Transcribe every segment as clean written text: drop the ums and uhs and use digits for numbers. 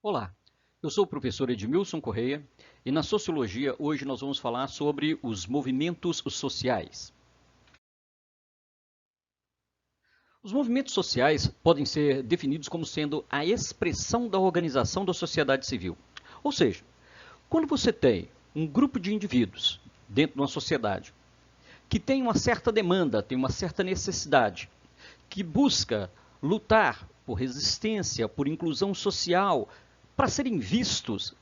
Olá, eu sou o professor Edmilson Correia e na Sociologia hoje nós vamos falar sobre os movimentos sociais. Os movimentos sociais podem ser definidos como sendo a expressão da organização da sociedade civil. Ou seja, quando você tem um grupo de indivíduos dentro de uma sociedade que tem uma certa demanda, tem uma certa necessidade, que busca lutar por resistência, por inclusão social, para serem vistos,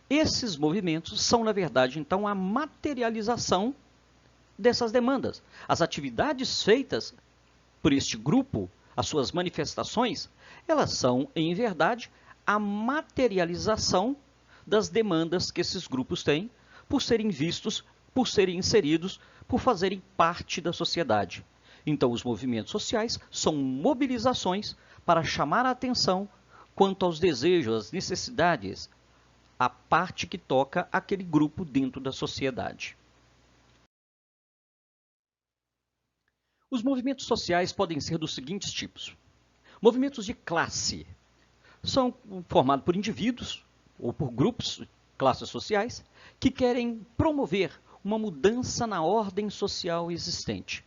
esses movimentos são, na verdade, então, a materialização dessas demandas. As atividades feitas por este grupo, as suas manifestações, elas são, em verdade, a materialização das demandas que esses grupos têm por serem vistos, por serem inseridos, por fazerem parte da sociedade. Então, os movimentos sociais são mobilizações para chamar a atenção quanto aos desejos, às necessidades, a parte que toca aquele grupo dentro da sociedade. Os movimentos sociais podem ser dos seguintes tipos. Movimentos de classe são formados por indivíduos ou por grupos, classes sociais, que querem promover uma mudança na ordem social existente.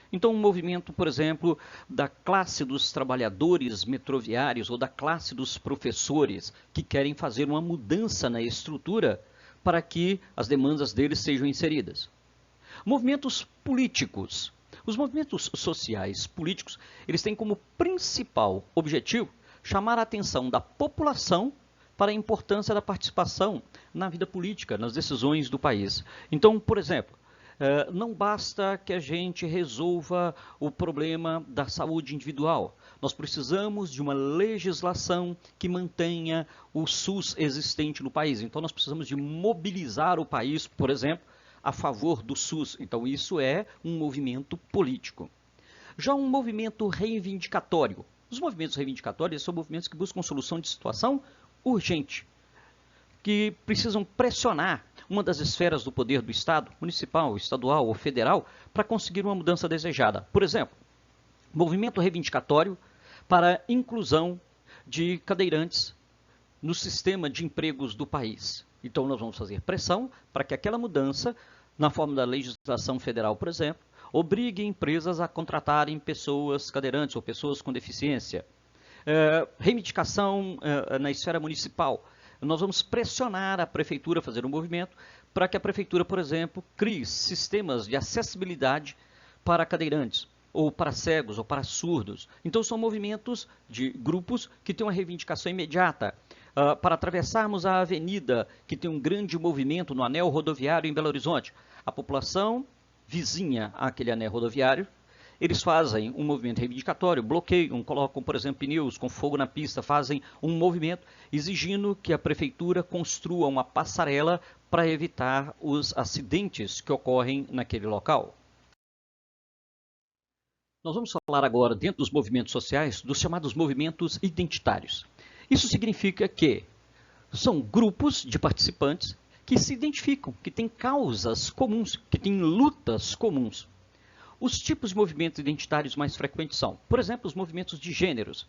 Então, um movimento, por exemplo, da classe dos trabalhadores metroviários ou da classe dos professores que querem fazer uma mudança na estrutura para que as demandas deles sejam inseridas. Movimentos políticos. Os movimentos sociais políticos, eles têm como principal objetivo chamar a atenção da população para a importância da participação na vida política, nas decisões do país. Então, por exemplo, não basta que a gente resolva o problema da saúde individual. Nós precisamos de uma legislação que mantenha o SUS existente no país. Então, nós precisamos de mobilizar o país, por exemplo, a favor do SUS. Então, isso é um movimento político. Já um movimento reivindicatório. Os movimentos reivindicatórios são movimentos que buscam solução de situação urgente, que precisam pressionar uma das esferas do poder do Estado, municipal, estadual ou federal, para conseguir uma mudança desejada. Por exemplo, movimento reivindicatório para a inclusão de cadeirantes no sistema de empregos do país. Então, nós vamos fazer pressão para que aquela mudança, na forma da legislação federal, por exemplo, obrigue empresas a contratarem pessoas cadeirantes ou pessoas com deficiência. Reivindicação na esfera municipal. Nós vamos pressionar a prefeitura a fazer um movimento para que a prefeitura, por exemplo, crie sistemas de acessibilidade para cadeirantes, ou para cegos, ou para surdos. Então, são movimentos de grupos que têm uma reivindicação imediata. Para atravessarmos a avenida, que tem um grande movimento no anel rodoviário em Belo Horizonte, a população vizinha àquele anel rodoviário, eles fazem um movimento reivindicatório, bloqueiam, colocam, por exemplo, pneus com fogo na pista, fazem um movimento exigindo que a prefeitura construa uma passarela para evitar os acidentes que ocorrem naquele local. Nós vamos falar agora, dentro dos movimentos sociais, dos chamados movimentos identitários. Isso significa que são grupos de participantes que se identificam, que têm causas comuns, que têm lutas comuns. Os tipos de movimentos identitários mais frequentes são, por exemplo, os movimentos de gêneros.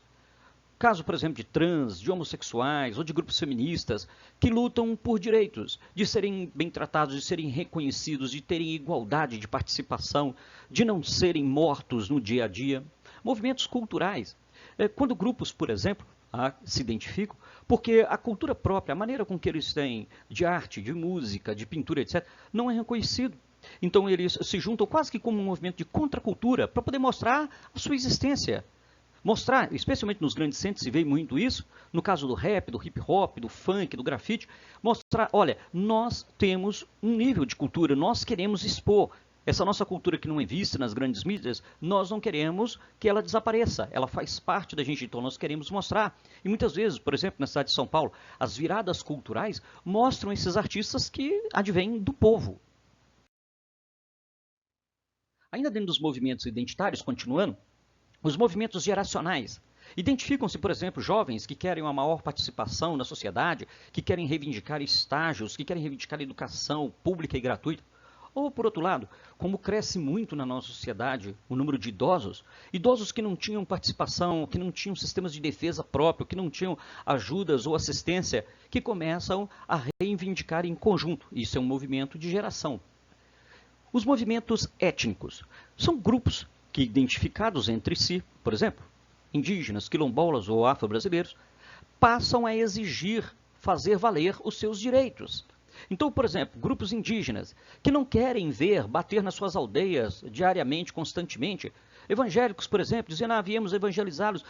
Caso, por exemplo, de trans, de homossexuais ou de grupos feministas que lutam por direitos, de serem bem tratados, de serem reconhecidos, de terem igualdade de participação, de não serem mortos no dia a dia. Movimentos culturais. Quando grupos, por exemplo, se identificam, porque a cultura própria, a maneira com que eles têm de arte, de música, de pintura, etc., não é reconhecido. Então eles se juntam quase que como um movimento de contracultura para poder mostrar a sua existência. Mostrar, especialmente nos grandes centros se vê muito isso, no caso do rap, do hip hop, do funk, do grafite, mostrar, olha, nós temos um nível de cultura, nós queremos expor. Essa nossa cultura que não é vista nas grandes mídias, nós não queremos que ela desapareça, ela faz parte da gente, então nós queremos mostrar. E muitas vezes, por exemplo, na cidade de São Paulo, as viradas culturais mostram esses artistas que advêm do povo. Ainda dentro dos movimentos identitários, continuando, os movimentos geracionais. Identificam-se, por exemplo, jovens que querem uma maior participação na sociedade, que querem reivindicar estágios, que querem reivindicar educação pública e gratuita. Ou, por outro lado, como cresce muito na nossa sociedade o número de idosos, idosos que não tinham participação, que não tinham sistemas de defesa próprio, que não tinham ajudas ou assistência, que começam a reivindicar em conjunto. Isso é um movimento de geração. Os movimentos étnicos são grupos que, identificados entre si, por exemplo, indígenas, quilombolas ou afro-brasileiros, passam a exigir fazer valer os seus direitos. Então, por exemplo, grupos indígenas que não querem ver bater nas suas aldeias diariamente, constantemente, evangélicos, por exemplo, dizendo, viemos evangelizá-los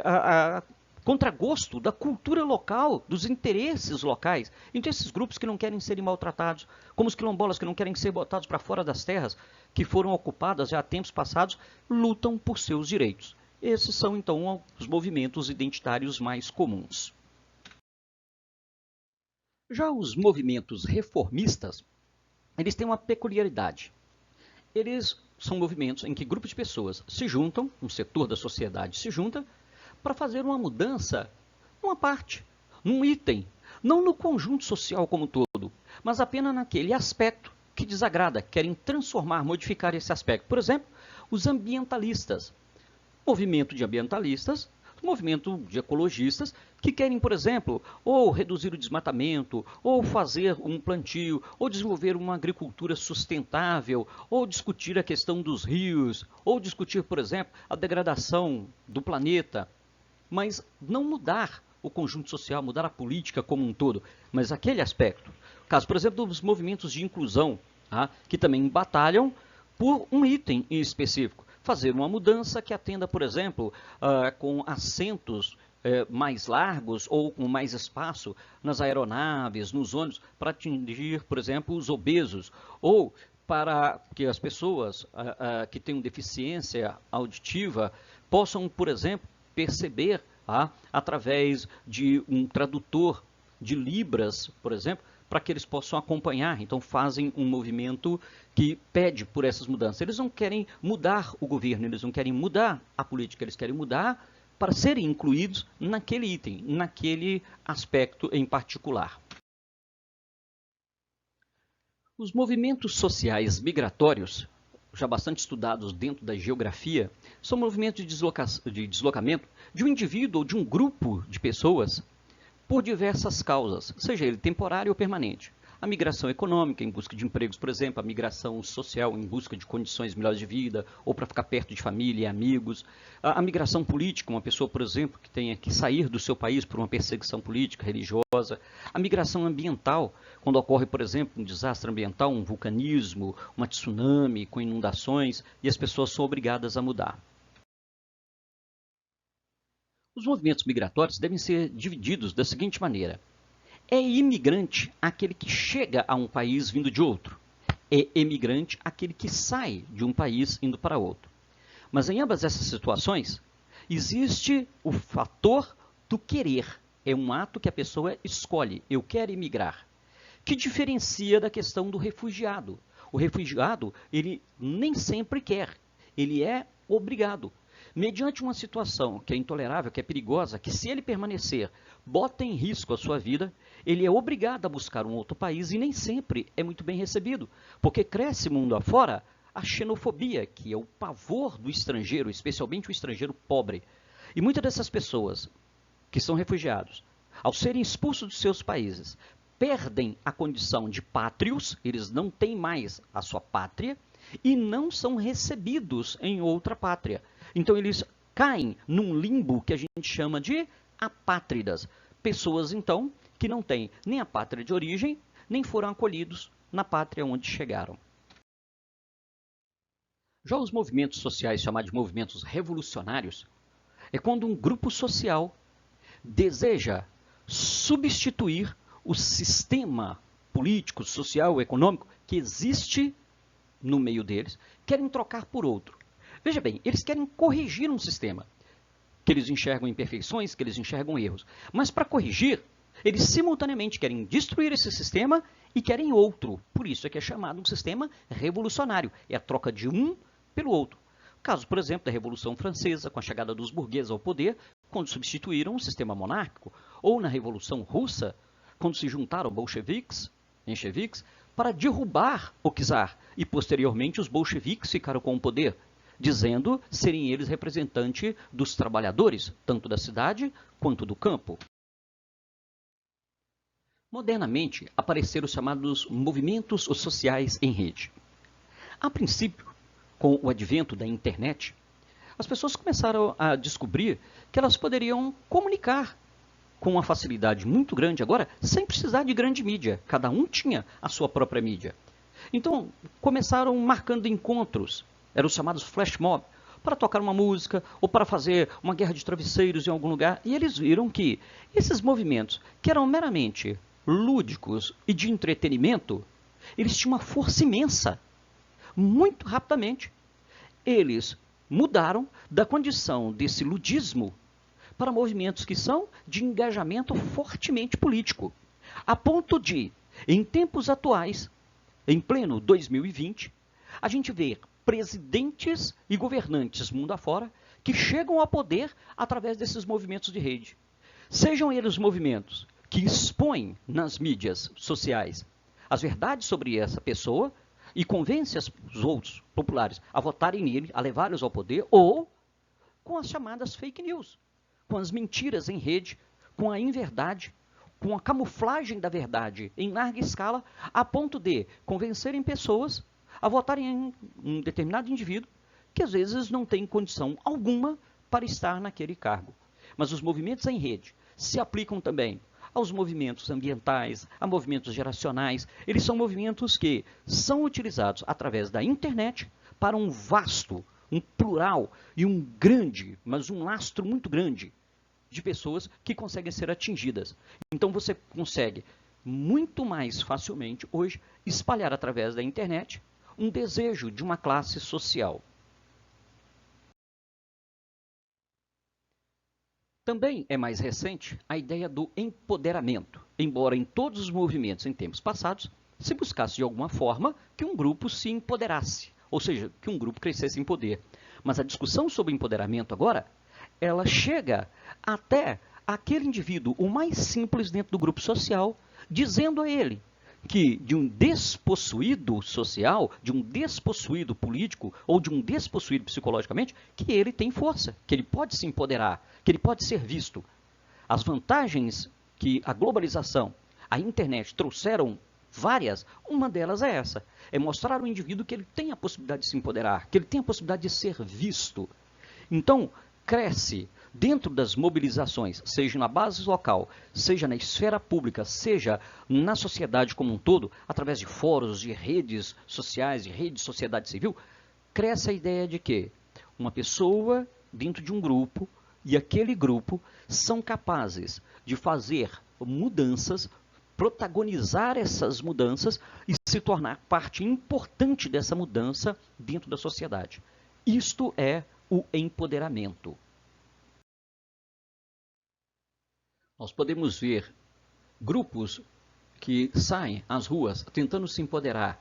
a contragosto da cultura local, dos interesses locais. Então, esses grupos que não querem serem maltratados, como os quilombolas que não querem ser botados para fora das terras que foram ocupadas já há tempos passados, lutam por seus direitos. Esses são, então, os movimentos identitários mais comuns. Já os movimentos reformistas, eles têm uma peculiaridade. Eles são movimentos em que grupos de pessoas se juntam, um setor da sociedade se junta, para fazer uma mudança numa parte, num item, não no conjunto social como um todo, mas apenas naquele aspecto que desagrada, querem transformar, modificar esse aspecto. Por exemplo, os ambientalistas. Movimento de ambientalistas, movimento de ecologistas que querem, por exemplo, ou reduzir o desmatamento, ou fazer um plantio, ou desenvolver uma agricultura sustentável, ou discutir a questão dos rios, ou discutir, por exemplo, a degradação do planeta, mas não mudar o conjunto social, mudar a política como um todo, mas aquele aspecto. Caso, por exemplo, dos movimentos de inclusão, que também batalham por um item em específico. Fazer uma mudança que atenda, por exemplo, com assentos mais largos ou com mais espaço nas aeronaves, nos ônibus, para atingir, por exemplo, os obesos, ou para que as pessoas que tenham deficiência auditiva possam, por exemplo, perceber através de um tradutor de Libras, por exemplo, para que eles possam acompanhar. Então fazem um movimento que pede por essas mudanças. Eles não querem mudar o governo, eles não querem mudar a política, eles querem mudar para serem incluídos naquele item, naquele aspecto em particular. Os movimentos sociais migratórios, já bastante estudados dentro da geografia, são movimentos de deslocamento de um indivíduo ou de um grupo de pessoas por diversas causas, seja ele temporário ou permanente. A migração econômica, em busca de empregos, por exemplo, a migração social, em busca de condições melhores de vida, ou para ficar perto de família e amigos. A migração política, uma pessoa, por exemplo, que tenha que sair do seu país por uma perseguição política, religiosa. A migração ambiental, quando ocorre, por exemplo, um desastre ambiental, um vulcanismo, uma tsunami com inundações, e as pessoas são obrigadas a mudar. Os movimentos migratórios devem ser divididos da seguinte maneira. É imigrante aquele que chega a um país vindo de outro. É emigrante aquele que sai de um país indo para outro. Mas em ambas essas situações, existe o fator do querer. É um ato que a pessoa escolhe. Eu quero emigrar. Que diferencia da questão do refugiado. O refugiado, ele nem sempre quer. Ele é obrigado. Mediante uma situação que é intolerável, que é perigosa, que se ele permanecer, bota em risco a sua vida, ele é obrigado a buscar um outro país e nem sempre é muito bem recebido, porque cresce mundo afora a xenofobia, que é o pavor do estrangeiro, especialmente o estrangeiro pobre. E muitas dessas pessoas que são refugiados, ao serem expulsos dos seus países, perdem a condição de pátrios, eles não têm mais a sua pátria, e não são recebidos em outra pátria. Então eles caem num limbo que a gente chama de apátridas. Pessoas, então, que não têm nem a pátria de origem, nem foram acolhidos na pátria onde chegaram. Já os movimentos sociais, chamados de movimentos revolucionários, é quando um grupo social deseja substituir o sistema político, social, econômico que existe no meio deles, querem trocar por outro. Veja bem, eles querem corrigir um sistema, que eles enxergam imperfeições, que eles enxergam erros. Mas para corrigir, eles simultaneamente querem destruir esse sistema e querem outro. Por isso é que é chamado um sistema revolucionário. É a troca de um pelo outro. Caso, por exemplo, da Revolução Francesa, com a chegada dos burgueses ao poder, quando substituíram o sistema monárquico. Ou na Revolução Russa, quando se juntaram bolcheviques, para derrubar o czar. E, posteriormente, os bolcheviques ficaram com o poder, dizendo serem eles representantes dos trabalhadores, tanto da cidade quanto do campo. Modernamente, apareceram os chamados movimentos sociais em rede. A princípio, com o advento da internet, as pessoas começaram a descobrir que elas poderiam comunicar com uma facilidade muito grande agora, sem precisar de grande mídia. Cada um tinha a sua própria mídia. Então, começaram marcando encontros, eram os chamados flash mob, para tocar uma música ou para fazer uma guerra de travesseiros em algum lugar. E eles viram que esses movimentos, que eram meramente lúdicos e de entretenimento, eles tinham uma força imensa. Muito rapidamente, eles mudaram da condição desse ludismo para movimentos que são de engajamento fortemente político, a ponto de, em tempos atuais, em pleno 2020, a gente vê presidentes e governantes mundo afora que chegam ao poder através desses movimentos de rede. Sejam eles movimentos que expõem nas mídias sociais as verdades sobre essa pessoa e convencem os outros populares a votarem nele, a levá-los ao poder, ou com as chamadas fake news, com as mentiras em rede, com a inverdade, com a camuflagem da verdade em larga escala, a ponto de convencerem pessoas a votarem em um determinado indivíduo que às vezes não tem condição alguma para estar naquele cargo. Mas os movimentos em rede se aplicam também aos movimentos ambientais, a movimentos geracionais. Eles são movimentos que são utilizados através da internet para um vasto, um plural e um grande, mas um lastro muito grande de pessoas que conseguem ser atingidas. Então você consegue muito mais facilmente hoje espalhar através da internet um desejo de uma classe social. Também é mais recente a ideia do empoderamento, embora em todos os movimentos em tempos passados se buscasse de alguma forma que um grupo se empoderasse, ou seja, que um grupo crescesse em poder. Mas a discussão sobre empoderamento agora, ela chega até aquele indivíduo, o mais simples dentro do grupo social, dizendo a ele que de um despossuído social, de um despossuído político ou de um despossuído psicologicamente, que ele tem força, que ele pode se empoderar, que ele pode ser visto. As vantagens que a globalização, a internet trouxeram várias, uma delas é essa, é mostrar ao indivíduo que ele tem a possibilidade de se empoderar, que ele tem a possibilidade de ser visto. Então, cresce dentro das mobilizações, seja na base local, seja na esfera pública, seja na sociedade como um todo, através de fóruns, de redes sociais, de redes de sociedade civil, cresce a ideia de que uma pessoa dentro de um grupo e aquele grupo são capazes de fazer mudanças, protagonizar essas mudanças e se tornar parte importante dessa mudança dentro da sociedade. Isto é o empoderamento. Nós podemos ver grupos que saem às ruas tentando se empoderar,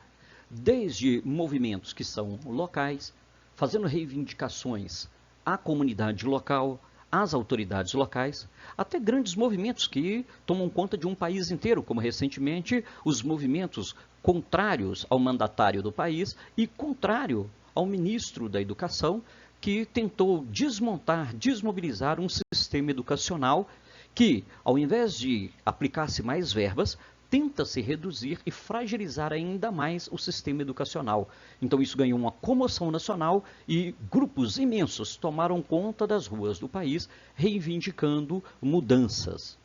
desde movimentos que são locais, fazendo reivindicações à comunidade local, às autoridades locais, até grandes movimentos que tomam conta de um país inteiro, como recentemente os movimentos contrários ao mandatário do país e contrário ao ministro da Educação, que tentou desmontar, desmobilizar um sistema educacional que, ao invés de aplicar-se mais verbas, tenta-se reduzir e fragilizar ainda mais o sistema educacional. Então isso ganhou uma comoção nacional e grupos imensos tomaram conta das ruas do país, reivindicando mudanças.